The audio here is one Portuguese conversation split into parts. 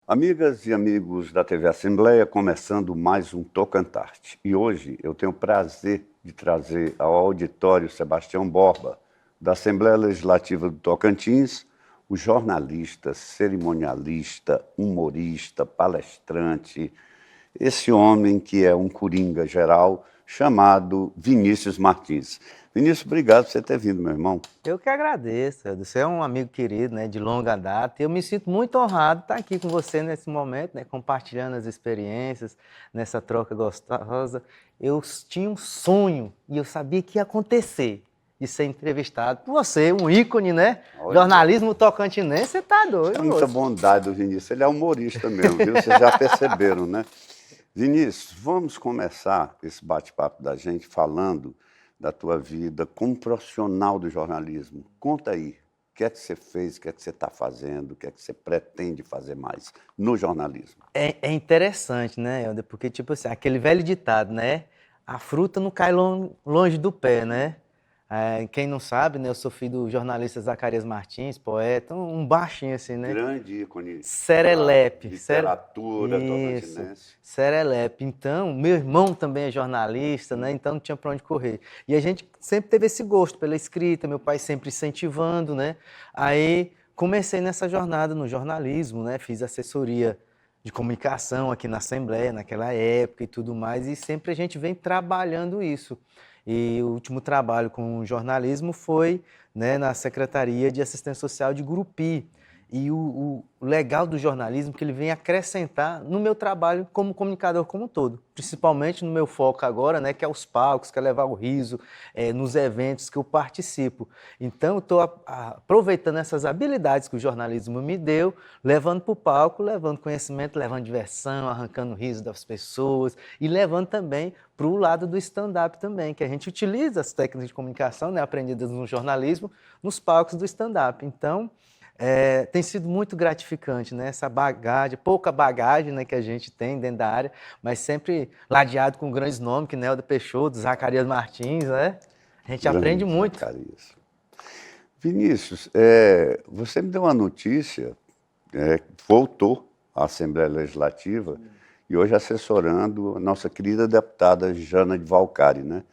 Amigas e amigos da TV Assembleia, começando mais um Tocantarte. E hoje eu tenho o prazer de trazer ao auditório Sebastião Borba, da Assembleia Legislativa do Tocantins, o jornalista, cerimonialista, humorista, palestrante, esse homem que é um coringa geral, chamado Vinícius Martins. Vinícius, obrigado por você ter vindo, meu irmão. Eu que agradeço, você é um amigo querido, né, de longa data, e eu me sinto muito honrado de estar aqui com você nesse momento, né, compartilhando as experiências, nessa troca gostosa. Eu tinha um sonho e eu sabia que ia acontecer de ser entrevistado por você, um ícone, né? Olha. Jornalismo tocantinense, você tá doido. É muita bondade do Vinícius, ele é humorista mesmo, viu? Vocês já perceberam, né? Vinícius, vamos começar esse bate-papo da gente falando da tua vida como profissional do jornalismo. Conta aí, o que é que você fez, o que é que você está fazendo, o que é que você pretende fazer mais no jornalismo? É interessante, né, Helder? Porque, tipo assim, aquele velho ditado, né? A fruta não cai longe do pé, né? Quem não sabe, né? Eu sou filho do jornalista Zacarias Martins, poeta, um baixinho assim, né? Grande ícone Serelepe. da literatura Isso, tocantinense. Serelepe. Então, meu irmão também é jornalista, né? Então não tinha para onde correr. E a gente sempre teve esse gosto pela escrita, meu pai sempre incentivando, né? Aí comecei nessa jornada no jornalismo, né? Fiz assessoria de comunicação aqui na Assembleia, naquela época e tudo mais, e sempre a gente vem trabalhando isso. E o último trabalho com jornalismo foi, né, na Secretaria de Assistência Social de Gurupi. E o legal do jornalismo é que ele vem acrescentar no meu trabalho como comunicador como um todo, principalmente no meu foco agora, né, que é os palcos, que é levar o riso nos eventos que eu participo. Então, eu estou aproveitando essas habilidades que o jornalismo me deu, levando para o palco, levando conhecimento, levando diversão, arrancando o riso das pessoas e levando também para o lado do stand-up também, que a gente utiliza as técnicas de comunicação, né, aprendidas no jornalismo, nos palcos do stand-up. Então, tem sido muito gratificante, né? Essa bagagem, pouca bagagem, né, que a gente tem dentro da área, mas sempre ladeado com grandes nomes, que Nelda Peixoto, Zacarias Martins, né? A gente aprende muito. Zacarias. Vinícius, você me deu uma notícia, voltou à Assembleia Legislativa e hoje assessorando a nossa querida deputada Jana de Valcari, né?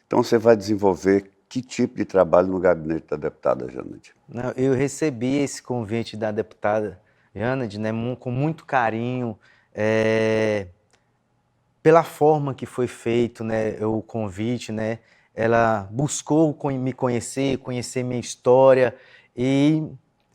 Então você vai desenvolver que tipo de trabalho no gabinete da deputada Janade? Eu recebi esse convite da deputada Janade, né, com muito carinho, pela forma que foi feito, né, o convite, né, ela buscou me conhecer, conhecer minha história e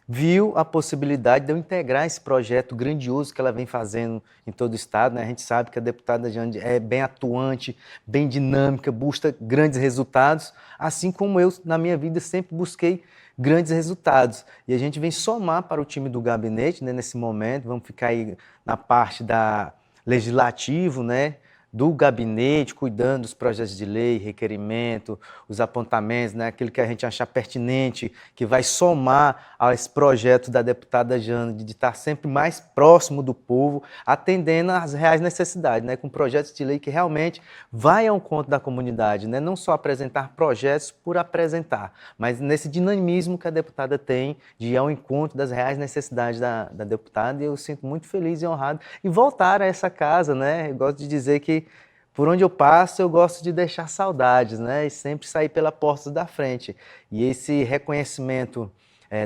viu a possibilidade de eu integrar esse projeto grandioso que ela vem fazendo em todo o estado, né? A gente sabe que a deputada Jane é bem atuante, bem dinâmica, busca grandes resultados, assim como eu, na minha vida, sempre busquei grandes resultados. E a gente vem somar para o time do gabinete, né, nesse momento, vamos ficar aí na parte da legislativo, né, do gabinete, cuidando dos projetos de lei, requerimento, os apontamentos, né, aquilo que a gente achar pertinente, que vai somar a esse projeto da deputada Jane, de estar sempre mais próximo do povo, atendendo às reais necessidades, né, com projetos de lei que realmente vai ao encontro da comunidade, né, não só apresentar projetos por apresentar, mas nesse dinamismo que a deputada tem de ir ao encontro das reais necessidades da deputada, e eu sinto muito feliz e honrado em voltar a essa casa, né, eu gosto de dizer que por onde eu passo, eu gosto de deixar saudades, né? E sempre sair pela porta da frente. E esse reconhecimento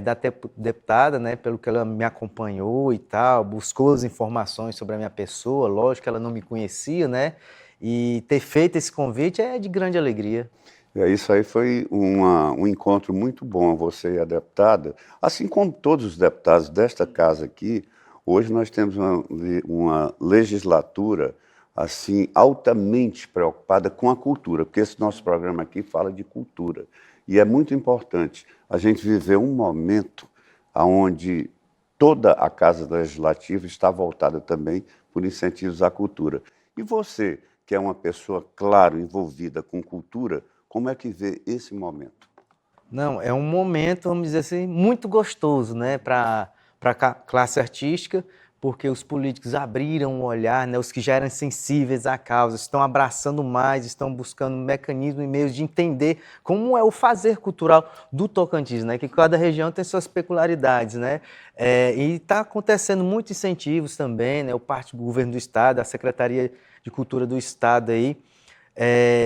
da deputada, né, pelo que ela me acompanhou e tal, buscou as informações sobre a minha pessoa, lógico que ela não me conhecia, né? E ter feito esse convite é de grande alegria. Isso aí foi um encontro muito bom, você e a deputada, assim como todos os deputados desta casa aqui. Hoje nós temos uma legislatura assim altamente preocupada com a cultura, porque esse nosso programa aqui fala de cultura. E é muito importante a gente viver um momento onde toda a Casa Legislativa está voltada também por incentivos à cultura. E você, que é uma pessoa, claro, envolvida com cultura, como é que vê esse momento? Não, é um momento, vamos dizer assim, muito gostoso, né, para a classe artística, porque os políticos abriram o olhar, né? Os que já eram sensíveis à causa estão abraçando mais, estão buscando mecanismos e meios de entender como é o fazer cultural do Tocantins, né? Que cada região tem suas peculiaridades, né? E está acontecendo muitos incentivos também, né? O parte do governo do estado, a Secretaria de Cultura do estado aí,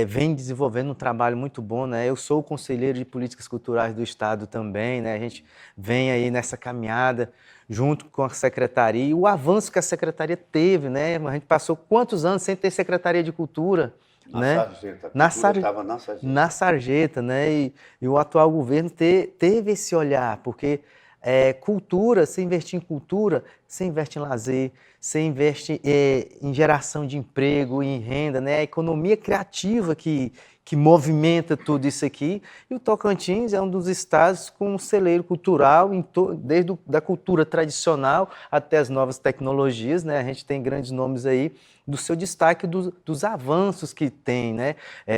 vem desenvolvendo um trabalho muito bom, né? Eu sou o conselheiro de políticas culturais do estado também, né? A gente vem aí nessa caminhada junto com a secretaria e o avanço que a secretaria teve, né? A gente passou quantos anos sem ter secretaria de cultura, Na né? sarjeta, a Na, cultura sar... estava na sarjeta. na sarjeta, né? E o atual governo teve esse olhar, porque cultura, se investir em cultura, você investe em lazer, você investe em geração de emprego, em renda, né? A economia criativa que movimenta tudo isso aqui. E o Tocantins é um dos estados com um celeiro cultural, desde da cultura tradicional até as novas tecnologias, né? A gente tem grandes nomes aí do seu destaque dos avanços que tem, né?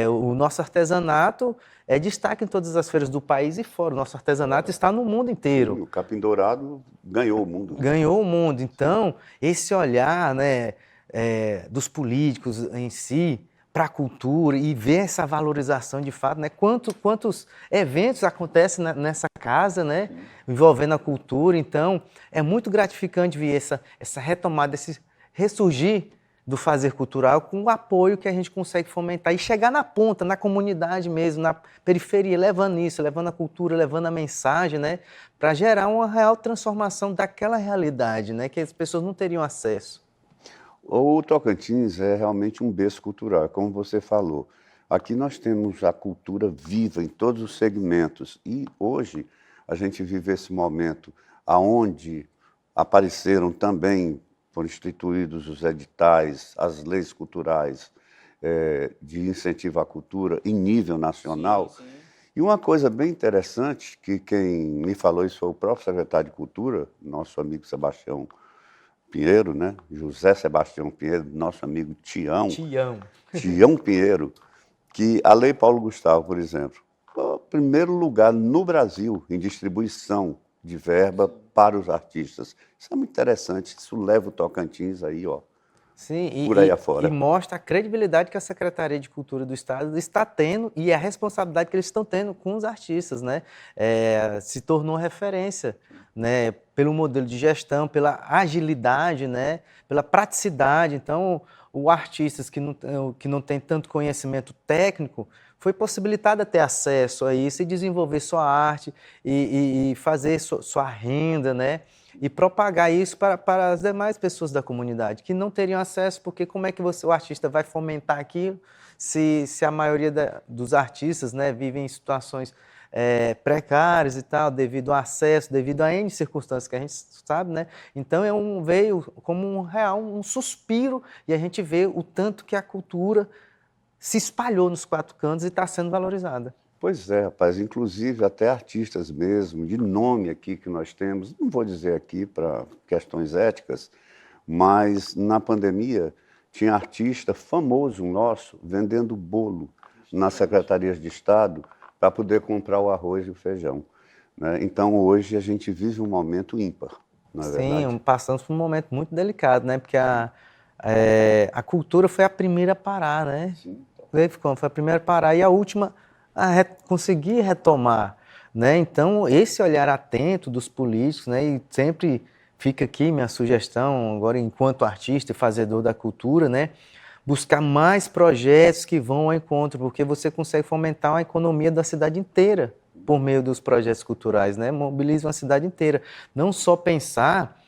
O nosso artesanato é destaque em todas as feiras do país e fora. O nosso artesanato está no mundo inteiro. Sim, o capim dourado ganhou o mundo. Ganhou o mundo. Então, esse olhar, né, dos políticos em si para a cultura e ver essa valorização de fato, né? Quantos eventos acontecem nessa casa, né? Envolvendo a cultura. Então, é muito gratificante ver essa retomada, esse ressurgir do fazer cultural com o apoio que a gente consegue fomentar e chegar na ponta, na comunidade mesmo, na periferia, levando isso, levando a cultura, levando a mensagem, né? Para gerar uma real transformação daquela realidade, né? Que as pessoas não teriam acesso. O Tocantins é realmente um berço cultural, como você falou. Aqui nós temos a cultura viva em todos os segmentos e hoje a gente vive esse momento aonde apareceram também, foram instituídos os editais, as leis culturais de incentivo à cultura em nível nacional. Sim, sim. E uma coisa bem interessante, que quem me falou isso foi o próprio secretário de Cultura, nosso amigo Sebastião Pinheiro, né? José Sebastião Pinheiro, nosso amigo Tião Pinheiro, que a Lei Paulo Gustavo, por exemplo, foi o primeiro lugar no Brasil em distribuição de verba para os artistas. Isso é muito interessante, isso leva o Tocantins aí, ó, sim, por aí afora. E mostra a credibilidade que a Secretaria de Cultura do Estado está tendo e a responsabilidade que eles estão tendo com os artistas, né? Se tornou referência, né? Pelo modelo de gestão, pela agilidade, né? Pela praticidade. Então, o artista que não tem tanto conhecimento técnico foi possibilitado a ter acesso a isso e desenvolver sua arte e fazer sua renda, né? E propagar isso para as demais pessoas da comunidade, que não teriam acesso, porque como é que o artista vai fomentar aquilo se a maioria dos artistas, né, vivem em situações precárias e tal, devido ao acesso, devido a N circunstâncias que a gente sabe, né? Então veio como um suspiro e a gente vê o tanto que a cultura se espalhou nos quatro cantos e está sendo valorizada. Pois é, rapaz, inclusive até artistas mesmo, de nome aqui que nós temos, não vou dizer aqui para questões éticas, mas na pandemia tinha artista famoso nosso vendendo bolo nas secretarias de Estado para poder comprar o arroz e o feijão, né? Então hoje a gente vive um momento ímpar, não é verdade? Sim, passamos por um momento muito delicado, né? Porque a cultura foi a primeira a parar, né? Sim. Foi a primeira a parar e a última a conseguir retomar, né? Então, esse olhar atento dos políticos, né? E sempre fica aqui minha sugestão, agora enquanto artista e fazedor da cultura, né? Buscar mais projetos que vão ao encontro, porque você consegue fomentar a economia da cidade inteira por meio dos projetos culturais, né? Mobiliza uma cidade inteira. Não só pensar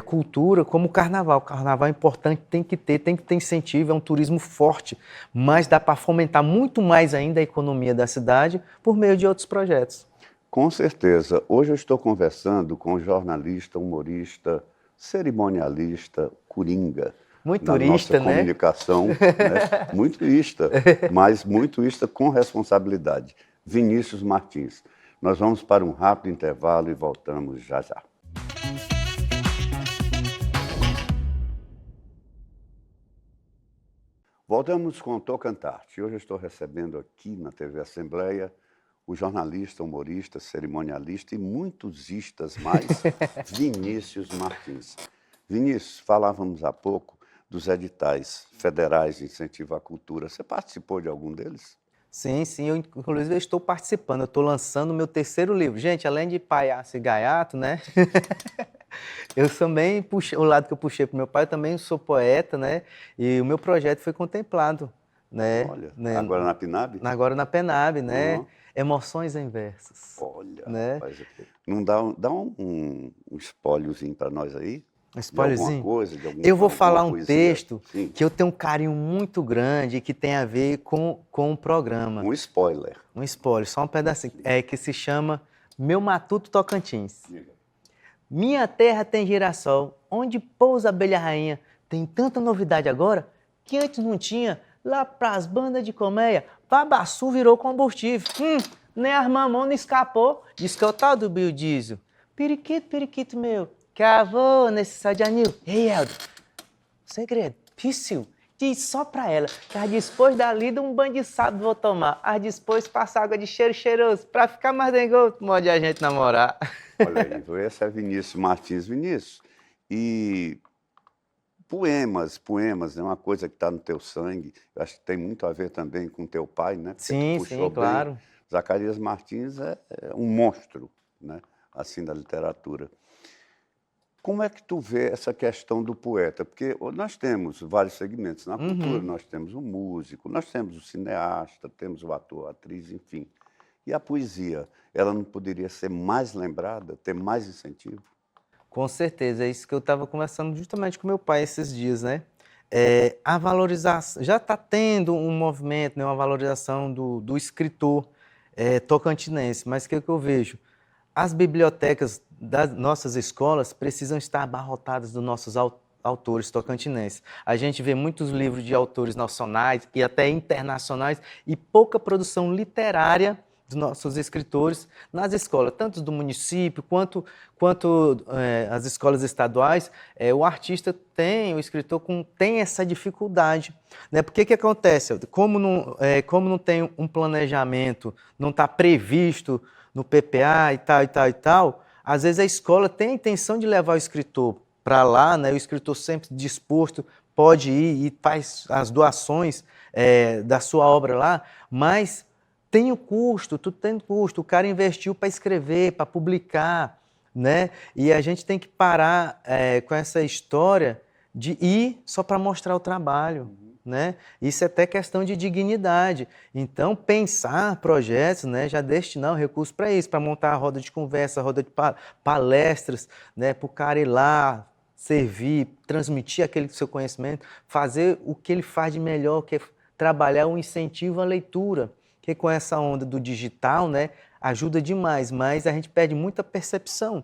cultura como o carnaval. O carnaval é importante, tem que ter incentivo, é um turismo forte, mas dá para fomentar muito mais ainda a economia da cidade por meio de outros projetos. Com certeza. Hoje eu estou conversando com um jornalista, humorista, cerimonialista, coringa. Muito Na turista, nossa né? comunicação, né? Muito turista, mas muito turista com responsabilidade. Vinícius Martins. Nós vamos para um rápido intervalo e voltamos já já. Voltamos com o Tocantarte. Hoje eu estou recebendo aqui na TV Assembleia o jornalista, humorista, cerimonialista e muitos istas mais, Vinícius Martins. Vinícius, falávamos há pouco dos editais federais de incentivo à cultura. Você participou de algum deles? Sim, sim, eu inclusive eu estou participando, eu estou lançando o meu terceiro livro. Gente, além de Palhaço e Gaiato, né? Eu também puxei, o lado que eu puxei para o meu pai, eu também sou poeta, né? E o meu projeto foi contemplado, né? Olha, né, agora na PNAB? Agora na Penab, né? Aham. Emoções em versos, Olha, né? rapaz, não dá um spoilerzinho para nós aí? Um De alguma spoilerzinho. coisa, de Eu vou alguma falar um poesia? texto Sim, que eu tenho um carinho muito grande e que tem a ver com o programa. um spoiler. Um spoiler, só um pedacinho, que se chama Meu Matuto Tocantins. Diga. Minha terra tem girassol, onde pousa a abelha rainha. Tem tanta novidade agora que antes não tinha. Lá pras bandas de colmeia, babaçu virou combustível. Nem as mamão não escapou. Diz que é o tal do biodiesel. Periquito meu, cavou nesse sal de anil. Ei, Eldo, segredo, pício. Diz só pra ela que as depois da lida um banho de sábado vou tomar. As depois passa água de cheiro cheiroso pra ficar mais dengoso. Mode a gente namorar. Olha aí, esse é Vinícius Martins. Vinícius, e poemas é uma coisa que está no teu sangue. Eu acho que tem muito a ver também com teu pai, né? Porque tu Sim, puxou bem. claro. Zacarias Martins é um monstro, né? Assim, da literatura. Como é que tu vê essa questão do poeta? Porque nós temos vários segmentos na cultura, nós temos o músico, nós temos o cineasta, temos o ator, a atriz, enfim. E a poesia, ela não poderia ser mais lembrada, ter mais incentivo? Com certeza, é isso que eu estava conversando justamente com meu pai esses dias, né? A valorização, já está tendo um movimento, né, uma valorização do escritor tocantinense, mas o que eu vejo? As bibliotecas das nossas escolas precisam estar abarrotadas dos nossos autores tocantinenses. A gente vê muitos livros de autores nacionais e até internacionais e pouca produção literária dos nossos escritores nas escolas, tanto do município quanto as escolas estaduais. O artista tem, o escritor tem essa dificuldade, né? Porque que acontece? Como não tem um planejamento, não está previsto no PPA e tal, às vezes a escola tem a intenção de levar o escritor para lá, né? O escritor sempre disposto pode ir e faz as doações da sua obra lá, mas tem o custo, tudo tem custo. O cara investiu para escrever, para publicar, né? E a gente tem que parar com essa história de ir só para mostrar o trabalho, né? Isso é até questão de dignidade. Então, pensar projetos, né? Já destinar o recurso para isso, para montar a roda de conversa, roda de palestras, né? Para o cara ir lá, servir, transmitir aquele seu conhecimento, fazer o que ele faz de melhor, que é trabalhar o incentivo à leitura. Que com essa onda do digital, né, ajuda demais, mas a gente perde muita percepção.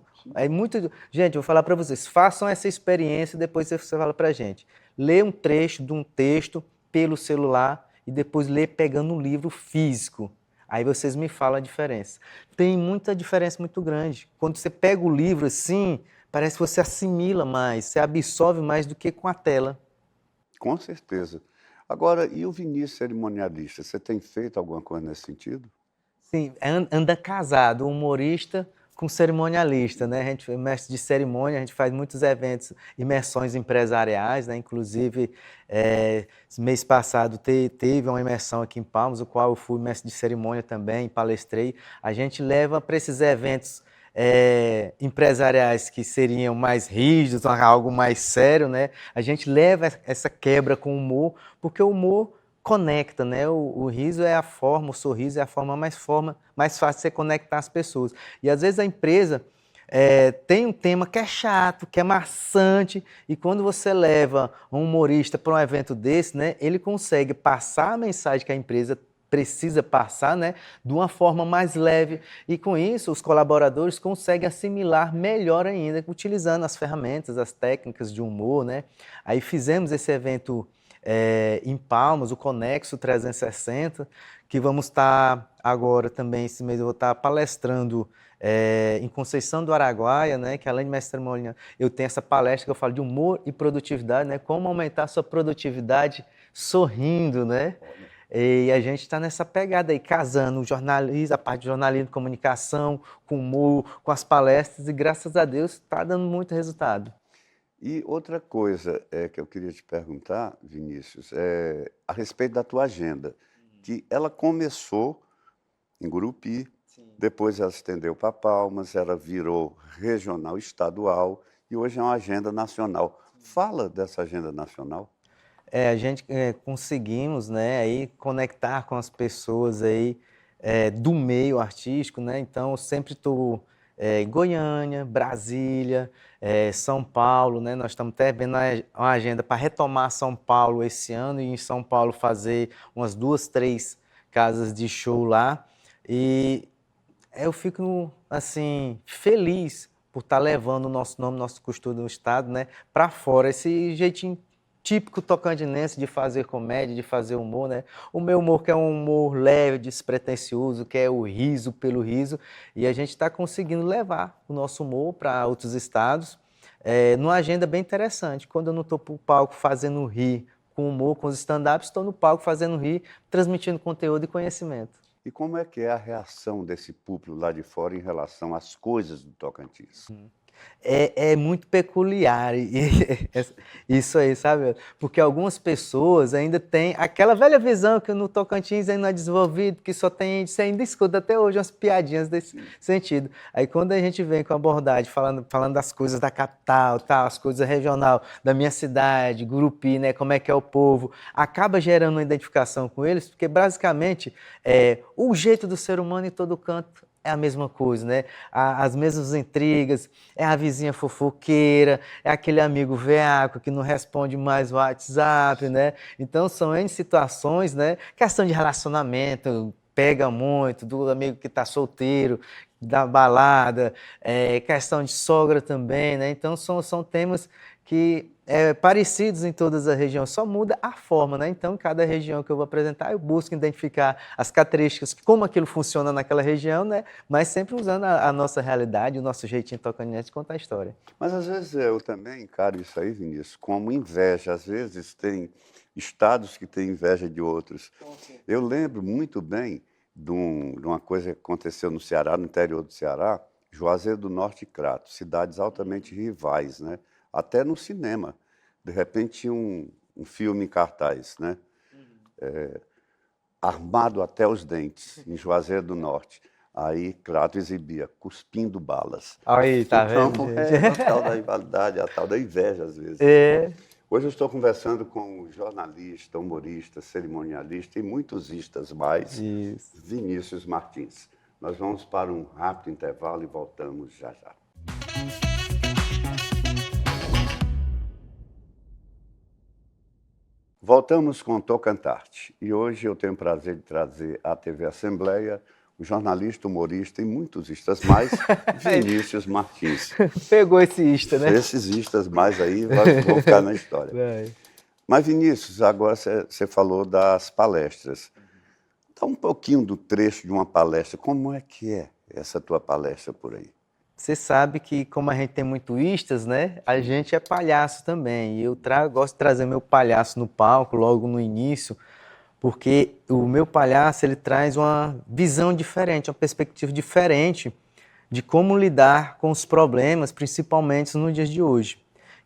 Gente, eu vou falar para vocês, façam essa experiência e depois você fala para a gente. Lê um trecho de um texto pelo celular e depois lê pegando um livro físico. Aí vocês me falam a diferença. Tem muita diferença muito grande. Quando você pega o livro assim, parece que você assimila mais, você absorve mais do que com a tela. Com certeza. Agora, e o Vinícius cerimonialista? Você tem feito alguma coisa nesse sentido? Sim, anda casado, humorista com cerimonialista, né? A gente é mestre de cerimônia, a gente faz muitos eventos, imersões empresariais, né? Inclusive, mês passado teve uma imersão aqui em Palmas, o qual eu fui mestre de cerimônia também, palestrei. A gente leva para esses eventos empresariais que seriam mais rígidos, algo mais sério, né? A gente leva essa quebra com o humor, porque o humor conecta, né? O riso é a forma, o sorriso é a forma mais fácil de você conectar as pessoas. E às vezes a empresa tem um tema que é chato, que é maçante, e quando você leva um humorista para um evento desse, né? Ele consegue passar a mensagem que a empresa precisa passar, né, de uma forma mais leve, e com isso os colaboradores conseguem assimilar melhor ainda, utilizando as ferramentas, as técnicas de humor, né. Aí fizemos esse evento em Palmas, o Conexo 360, que vamos estar agora também, esse mês eu vou estar palestrando em Conceição do Araguaia, né, que além de mestre cerimonial, eu tenho essa palestra que eu falo de humor e produtividade, né, como aumentar a sua produtividade sorrindo, né. E a gente está nessa pegada aí, casando o jornalismo, a parte de jornalismo, de comunicação, com o humor, com as palestras, e graças a Deus está dando muito resultado. E outra coisa que eu queria te perguntar, Vinícius, é a respeito da tua agenda, que ela começou em Gurupi, Sim. depois ela se estendeu para Palmas, ela virou regional estadual e hoje é uma agenda nacional. Fala dessa agenda nacional. A gente conseguimos, né, aí conectar com as pessoas aí do meio artístico, né? Então eu sempre estou em Goiânia, Brasília, São Paulo, né? Nós estamos até vendo uma agenda para retomar São Paulo esse ano e em São Paulo fazer umas 2, 3 casas de show lá. E eu fico assim feliz por estar levando o nosso nome, nosso costume do estado, né, para fora. Esse jeitinho típico tocantinense de fazer comédia, de fazer humor, né? O meu humor que é um humor leve, despretensioso, que é o riso pelo riso, e a gente está conseguindo levar o nosso humor para outros estados, numa agenda bem interessante. Quando eu não estou para o palco fazendo rir com humor, com os stand-ups, estou no palco fazendo rir, transmitindo conteúdo e conhecimento. E como é que é a reação desse público lá de fora em relação às coisas do Tocantins? É muito peculiar isso aí, sabe? Porque algumas pessoas ainda têm aquela velha visão que no Tocantins ainda não é desenvolvido, que só tem, você ainda escuta até hoje umas piadinhas desse sentido. Aí quando a gente vem com a abordagem falando das coisas da capital, tal, as coisas regional, da minha cidade, Gurupi, né, como é que é o povo, acaba gerando uma identificação com eles, porque basicamente o jeito do ser humano em todo canto é a mesma coisa, né? As mesmas intrigas, é a vizinha fofoqueira, é aquele amigo veaco que não responde mais o WhatsApp, né? Então são N situações, né? Questão de relacionamento, pega muito, do amigo que está solteiro, da balada, questão de sogra também, né? Então são temas que parecidos em todas as regiões, só muda a forma, né? Então, cada região que eu vou apresentar, eu busco identificar as características, como aquilo funciona naquela região, né? Mas sempre usando a nossa realidade, o nosso jeitinho tocantinense de contar a história. Mas às vezes eu também encaro isso aí, Vinícius, como inveja. Às vezes tem estados que têm inveja de outros. Eu lembro muito bem de uma coisa que aconteceu no Ceará, no interior do Ceará, Juazeiro do Norte e Crato, cidades altamente rivais, né? Até no cinema. De repente tinha um filme em cartaz, né? Armado até os dentes, em Juazeiro do Norte. Aí Crato exibia, cuspindo balas. Aí, tá Então, vendo, é gente? a tal da rivalidade, a tal da inveja, às vezes. É. Hoje eu estou conversando com um jornalista, humorista, cerimonialista e muitos istas mais, Isso. Vinícius Martins. Nós vamos para um rápido intervalo e voltamos já já. Voltamos com Tocantarte e hoje eu tenho o prazer de trazer à TV Assembleia o jornalista, humorista e muitos istas mais, Vinícius Martins. Pegou esse ista, né? Esses istas mais aí vão ficar na história. Vai. Mas, Vinícius, agora você falou das palestras. Dá um pouquinho do trecho de uma palestra. Como é que é essa tua palestra por aí? Você sabe que, como a gente tem muito istas, né? A gente é palhaço também. E eu gosto de trazer meu palhaço no palco logo no início, porque o meu palhaço ele traz uma visão diferente, uma perspectiva diferente de como lidar com os problemas, principalmente nos dias de hoje.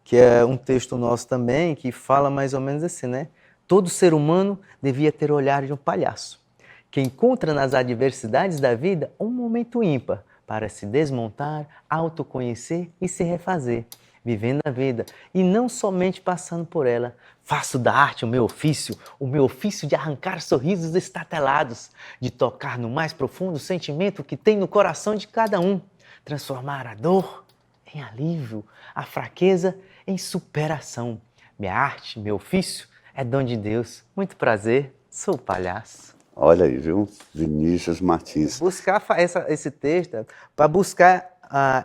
Que é um texto nosso também que fala mais ou menos assim, né? Todo ser humano devia ter o olhar de um palhaço, que encontra nas adversidades da vida um momento ímpar para se desmontar, autoconhecer e se refazer, vivendo a vida e não somente passando por ela. Faço da arte o meu ofício de arrancar sorrisos estatelados, de tocar no mais profundo sentimento que tem no coração de cada um, transformar a dor em alívio, a fraqueza em superação. Minha arte, meu ofício é dom de Deus. Muito prazer, sou o palhaço. Olha aí, viu? Vinícius Martins. Buscar esse texto para buscar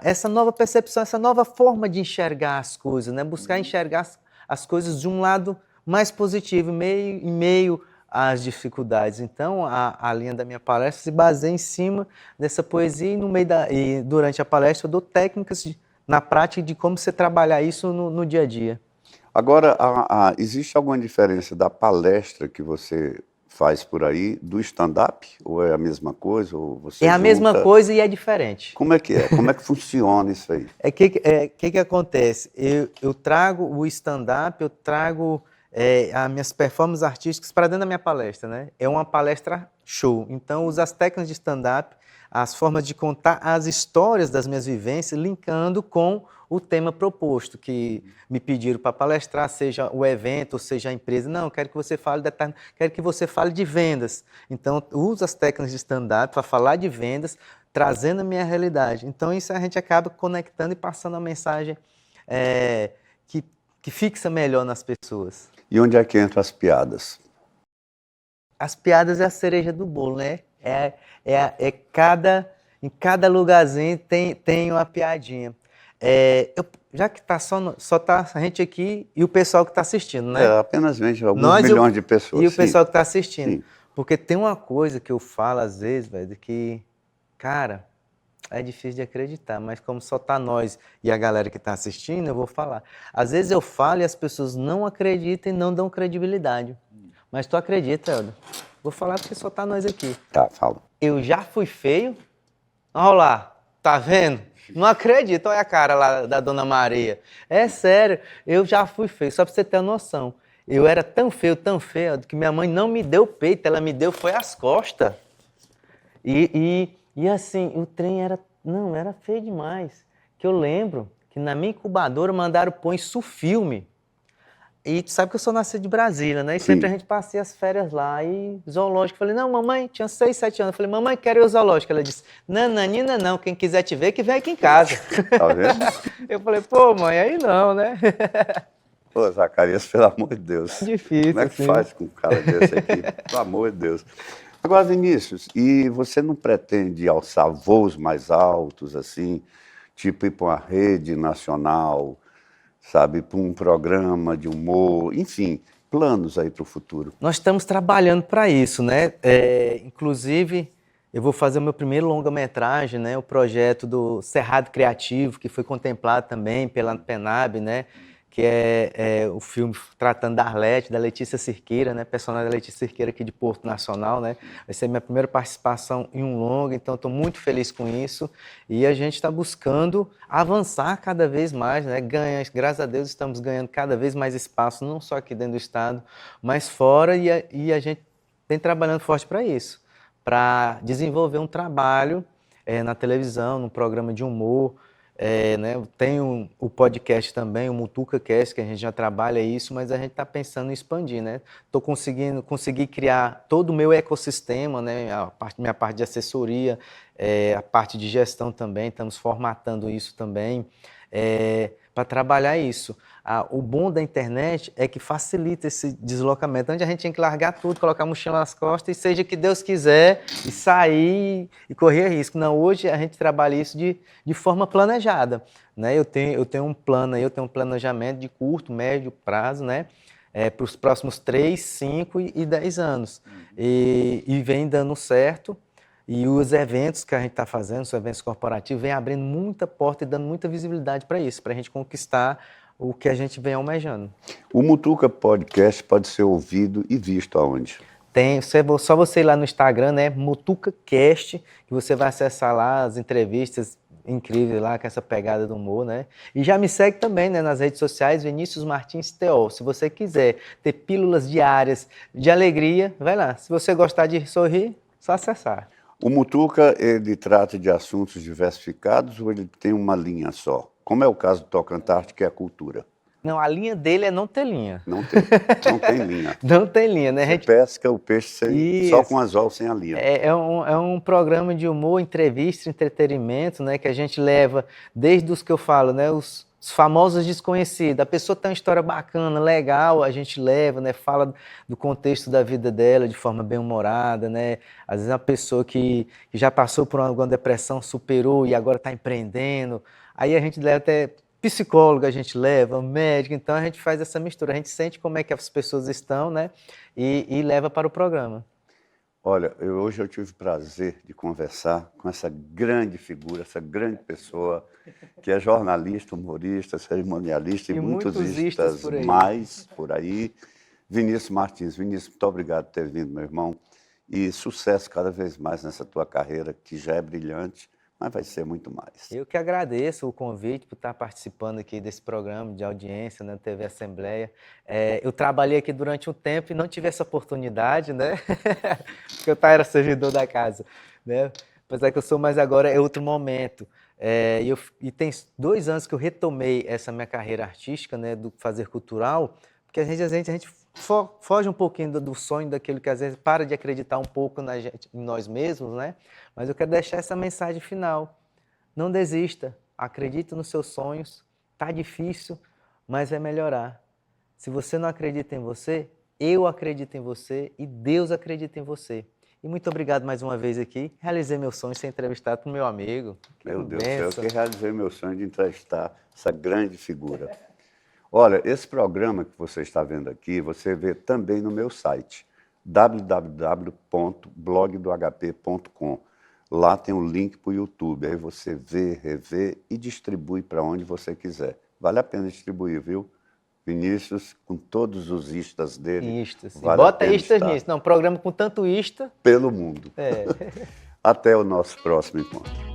essa nova percepção, essa nova forma de enxergar as coisas, né? Buscar enxergar as coisas de um lado mais positivo, em meio às dificuldades. Então, a linha da minha palestra se baseia em cima dessa poesia e durante a palestra eu dou técnicas na prática de como você trabalhar isso no dia a dia. Agora, existe alguma diferença da palestra que você faz por aí do stand-up? Ou é a mesma coisa? Ou você É a mesma junta? coisa e é diferente. Como é que é? Como é que funciona isso aí? Que acontece? Eu trago o stand-up, eu trago as minhas performances artísticas para dentro da minha palestra, né? É uma palestra show. Então, eu uso as técnicas de stand-up, as formas de contar as histórias das minhas vivências, linkando com o tema proposto, que me pediram para palestrar, seja o evento, ou seja a empresa. Não, quero que você fale quero que você fale de vendas. Então, eu uso as técnicas de stand-up para falar de vendas, trazendo a minha realidade. Então, isso a gente acaba conectando e passando a mensagem que fixa melhor nas pessoas. E onde é que entram as piadas? As piadas é a cereja do bolo, né? Em cada lugarzinho tem uma piadinha. Já que só tá a gente aqui e o pessoal que está assistindo, né? Apenas alguns Nós milhões de pessoas. E o sim. pessoal que está assistindo. Sim. Porque tem uma coisa que eu falo às vezes, velho, que, cara, é difícil de acreditar, mas como só tá nós e a galera que está assistindo, eu vou falar. Às vezes eu falo e as pessoas não acreditam e não dão credibilidade. Mas tu acredita, Helder? Vou falar porque só tá nós aqui. Tá, fala. Eu já fui feio? Olha lá, tá vendo? Não acredito, olha a cara lá da Dona Maria. É sério, eu já fui feio, só pra você ter uma noção. Eu era tão feio, que minha mãe não me deu peito, ela me deu foi as costas. E assim, o trem era feio demais. Que eu lembro que na minha incubadora mandaram pôr isso filme. E tu sabe que eu sou nascido de Brasília, né? E sempre a gente passei as férias lá. E zoológico, falei, não, mamãe, tinha 6, 7 anos. Eu falei, mamãe, quero ir ao zoológico. Ela disse, nananina não, quem quiser te ver, que vem aqui em casa. Tá vendo? Eu falei, pô, mãe, aí não, né? Pô, Zacarias, pelo amor de Deus. É difícil, como é que assim. faz com um cara desse aqui? Pelo amor de Deus. Agora, Vinícius, e você não pretende alçar voos mais altos, assim, tipo ir para uma rede nacional, sabe, para um programa de humor, enfim, planos aí para o futuro? Nós estamos trabalhando para isso, né? Inclusive, eu vou fazer o meu primeiro longa-metragem, né? O projeto do Cerrado Criativo, que foi contemplado também pela PENAB, né? Que é o filme tratando da Arlete, da Letícia Cirqueira, né? Personagem da Letícia Cirqueira aqui de Porto Nacional, né? Vai ser minha primeira participação em um longa, então estou muito feliz com isso. E a gente está buscando avançar cada vez mais, né? Graças a Deus estamos ganhando cada vez mais espaço, não só aqui dentro do estado, mas fora, e a gente vem trabalhando forte para isso, para desenvolver um trabalho na televisão, num programa de humor. Né? Tem o podcast também, o MutucaCast, que a gente já trabalha isso, mas a gente está pensando em expandir, né? Estou consegui criar todo o meu ecossistema, né? Minha parte de assessoria, a parte de gestão também, estamos formatando isso também, para trabalhar isso. O bom da internet é que facilita esse deslocamento, onde a gente tem que largar tudo, colocar a mochila nas costas e seja que Deus quiser, e sair e correr risco. Não, hoje a gente trabalha isso de forma planejada, né? Eu tenho um plano aí, eu tenho um planejamento de curto, médio prazo, né? Para os próximos 3, 5 e 10 anos. E vem dando certo. E os eventos que a gente está fazendo, os eventos corporativos, vem abrindo muita porta e dando muita visibilidade para isso, para a gente conquistar o que a gente vem almejando. O Mutuca Podcast pode ser ouvido e visto aonde? Só você ir lá no Instagram, né, MutucaCast, que você vai acessar lá as entrevistas incríveis lá, com essa pegada do humor, né? E já me segue também, né, nas redes sociais, Vinícius Martins TO. Se você quiser ter pílulas diárias de alegria, vai lá. Se você gostar de sorrir, só acessar. O Mutuca, ele trata de assuntos diversificados ou ele tem uma linha só? Como é o caso do Tocantarte, que é a cultura? Não, a linha dele é não ter linha. Não tem linha. Não tem linha, né? Você pesca o peixe só com anzol, sem a linha. É um programa de humor, entrevista, entretenimento, né? Que a gente leva desde os que eu falo, né? Os famosos desconhecidos. A pessoa tem uma história bacana, legal, a gente leva, né? Fala do contexto da vida dela de forma bem humorada, né? Às vezes uma pessoa que já passou por alguma depressão, superou e agora está empreendendo. Aí a gente leva até psicólogo, a gente leva, médico, então a gente faz essa mistura, a gente sente como é que as pessoas estão, né? E leva para o programa. Olha, hoje eu tive o prazer de conversar com essa grande figura, essa grande pessoa, que é jornalista, humorista, cerimonialista e muitos istas mais por aí, Vinícius Martins. Vinícius, muito obrigado por ter vindo, meu irmão. E sucesso cada vez mais nessa tua carreira, que já é brilhante, mas vai ser muito mais. Eu que agradeço o convite por estar participando aqui desse programa de audiência na TV Assembleia. Eu trabalhei aqui durante um tempo e não tive essa oportunidade, né? Porque eu era servidor da casa, né? Apesar que eu sou, mas agora é outro momento. E tem 2 anos que eu retomei essa minha carreira artística, né, do fazer cultural, porque a gente foge um pouquinho do sonho, daquilo que às vezes para de acreditar um pouco em nós mesmos, né? Mas eu quero deixar essa mensagem final. Não desista, acredite nos seus sonhos. Tá difícil, mas vai melhorar. Se você não acredita em você, eu acredito em você e Deus acredita em você. E muito obrigado mais uma vez aqui. Realizei meu sonho de ser entrevistado por meu amigo. Meu Deus do céu, eu que realizei meu sonho de entrevistar essa grande figura. Olha, esse programa que você está vendo aqui, você vê também no meu site, www.blogdohp.com. Lá tem um link para o YouTube, aí você vê, revê e distribui para onde você quiser. Vale a pena distribuir, viu? Vinícius, com todos os istas dele. Istas. Vale Bota istas nisso. Não, programa com tanto ista. Pelo mundo. É. Até o nosso próximo encontro.